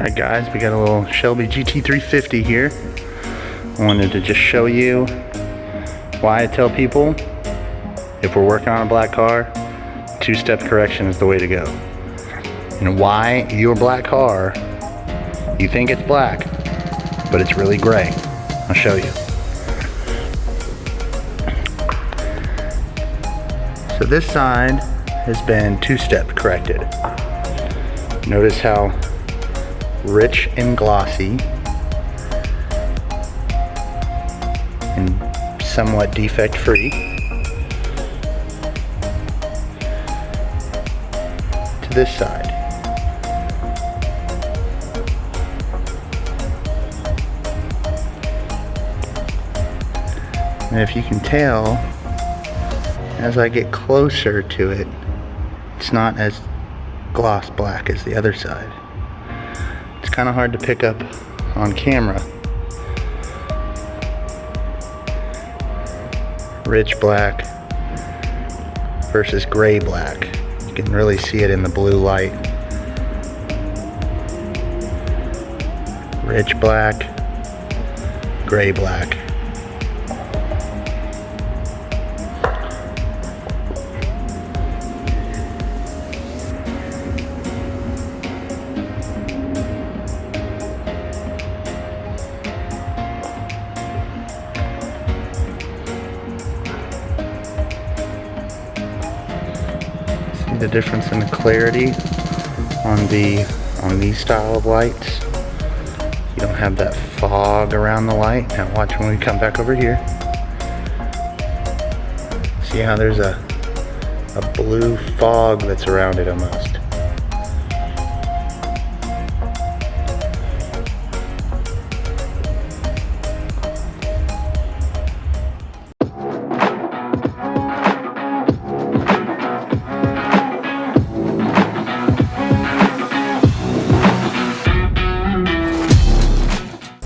Alright guys, we got a little Shelby GT350 here. I wanted to just show you why I tell people if we're working on a black car, two-step correction is the way to go. And why your black car, you think it's black, but it's really gray. I'll show you. So this side has been two-step corrected. Notice how rich and glossy and somewhat defect free to this side. And if you can tell, as I get closer to it, it's not as gloss black as the other side. It's kind of hard to pick up on camera. Rich black versus gray black. You can really see it in the blue light. Rich black, gray black. The difference in the clarity on these style of lights. You don't have that fog around the light. Now watch when we come back over here. See how there's a blue fog that's around it almost.